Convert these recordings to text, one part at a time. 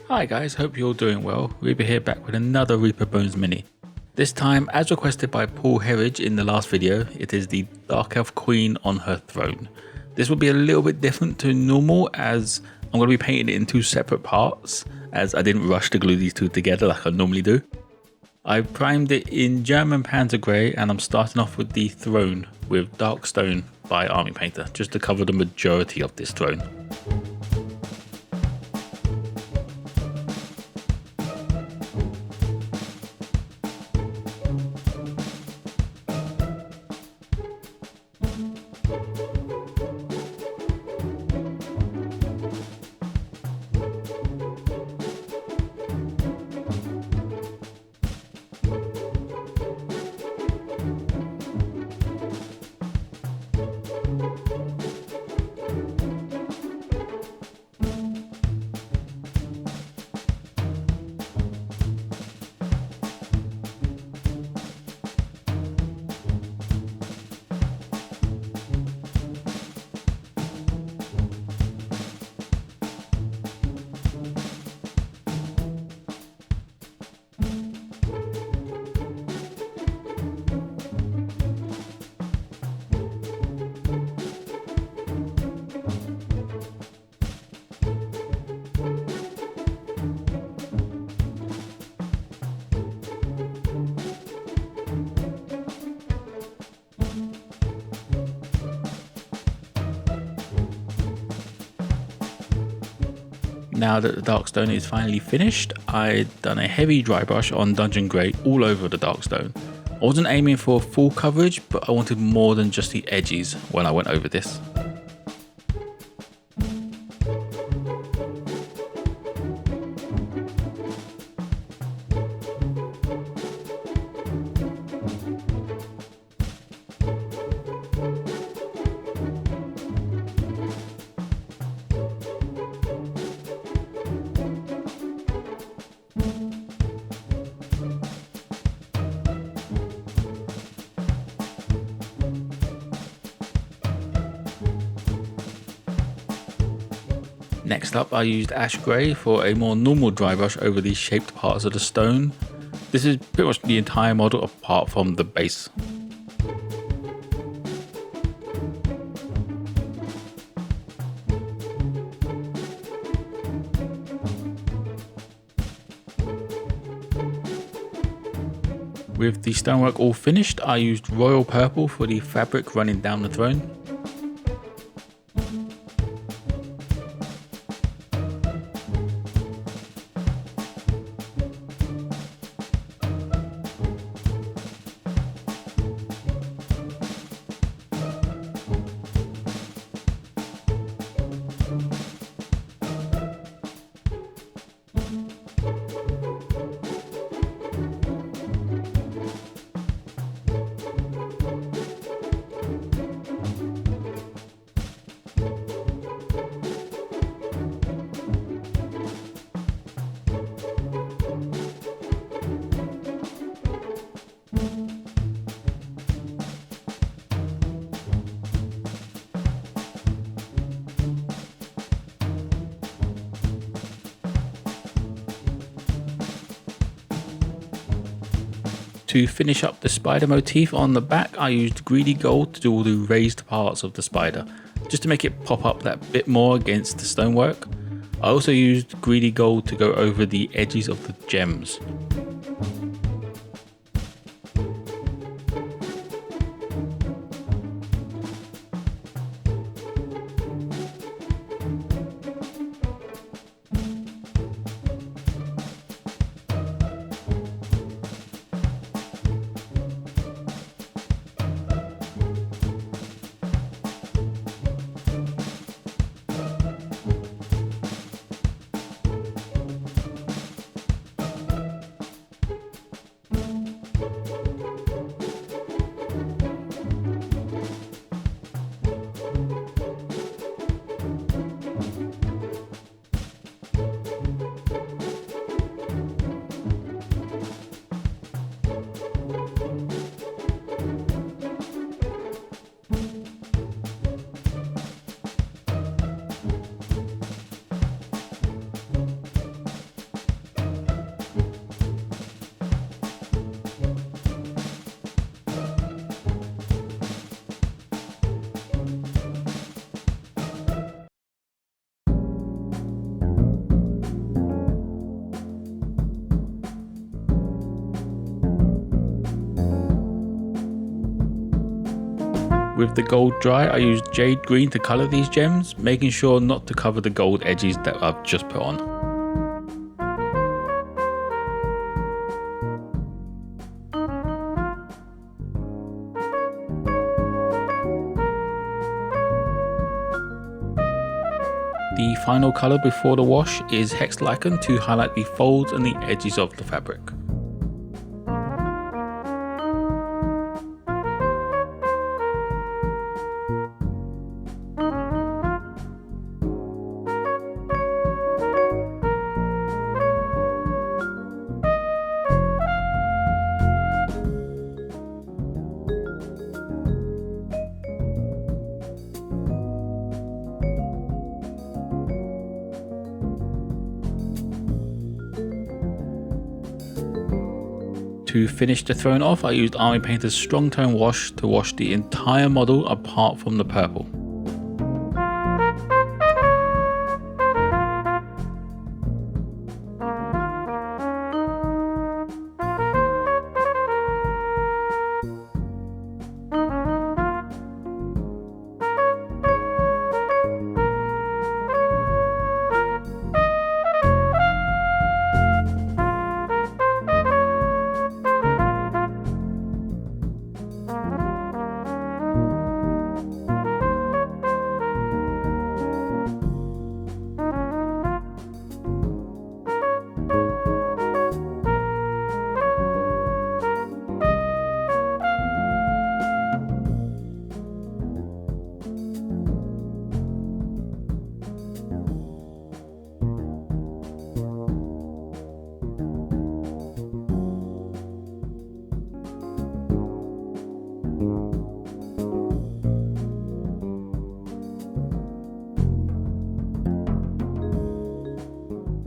Hi guys, hope you're all doing well. Reaper here, back with another Reaper Bones mini. This time, as requested by Paul Herridge in the last video, it is the Dark Elf Queen on her throne. This will be a little bit different to normal, as I'm going to be painting it in two separate parts, as I didn't rush to glue these two together like I normally do. I primed it in German Panzer Grey, and I'm starting off with the throne with Dark Stone by Army Painter, just to cover the majority of this throne. Now that the dark stone is finally finished, I'd done a heavy dry brush on Dungeon Grey all over the dark stone. I wasn't aiming for full coverage, but I wanted more than just the edges when I went over this. Next up, I used ash grey for a more normal dry brush over the shaped parts of the stone. This is pretty much the entire model apart from the base. With the stonework all finished, I used royal purple for the fabric running down the throne. To finish up the spider motif on the back, I used greedy gold to do all the raised parts of the spider, just to make it pop up that bit more against the stonework. I also used greedy gold to go over the edges of the gems. With the gold dry, I used jade green to colour these gems, making sure not to cover the gold edges that I've just put on. The final colour before the wash is Hex Lichen to highlight the folds and the edges of the fabric. To finish the throne off, I used Army Painter's Strong Tone Wash to wash the entire model apart from the purple.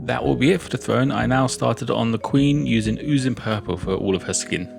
That will be it for the throne. I now started on the Queen using Oozing Purple for all of her skin.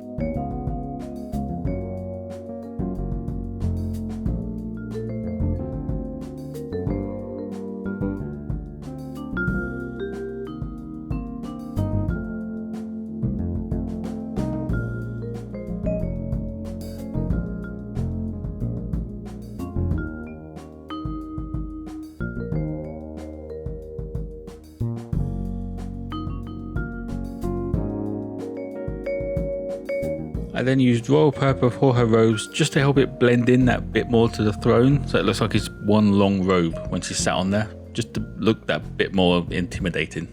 I then used royal purple for her robes just to help it blend in that bit more to the throne, so it looks like it's one long robe when she's sat on there, just to look that bit more intimidating.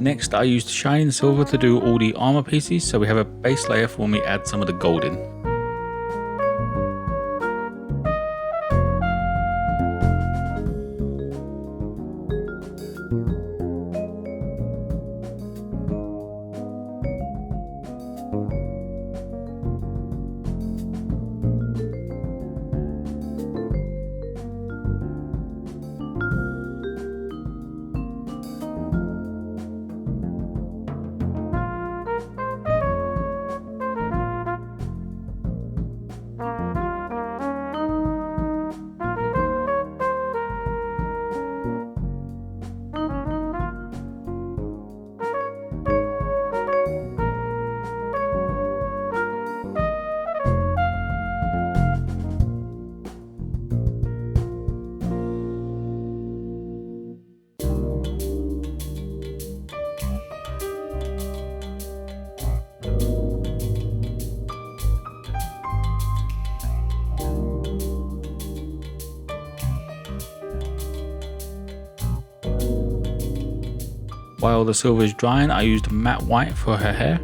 Next, I used Shining Silver to do all the armor pieces, so we have a base layer for when we add some of the gold in. While the silver is drying, I used matte white for her hair.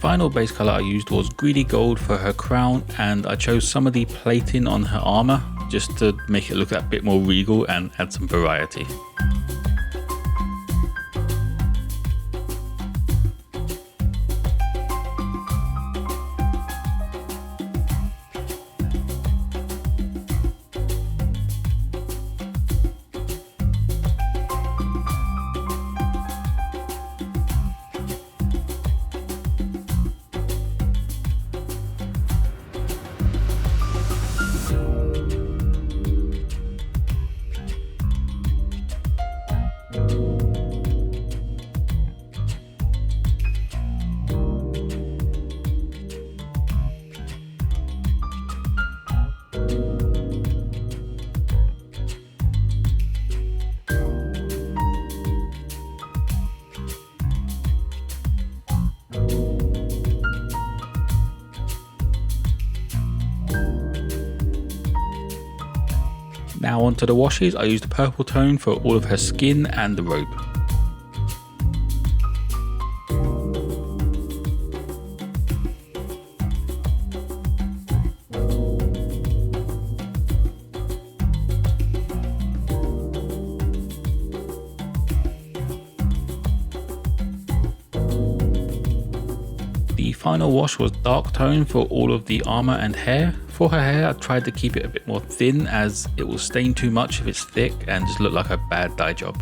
final base color I used was Greedy Gold for her crown, and I chose some of the plating on her armor just to make it look a bit more regal and add some variety. Now onto the washes, I used a purple tone for all of her skin and the robe. The final wash was dark tone for all of the armor and hair. For her hair, I tried to keep it a bit more thin as it will stain too much if it's thick and just look like a bad dye job.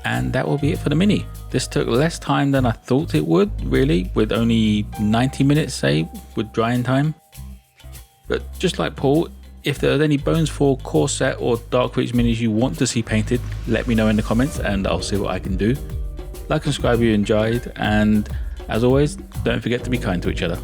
And that will be it for the mini. This took less time than I thought it would, really, with only 90 minutes, say, with drying time. But just like Paul, if there are any Bones 4 core set or Dark Reach minis you want to see painted, let me know in the comments and I'll see what I can do. Like and subscribe if you enjoyed, and as always, don't forget to be kind to each other.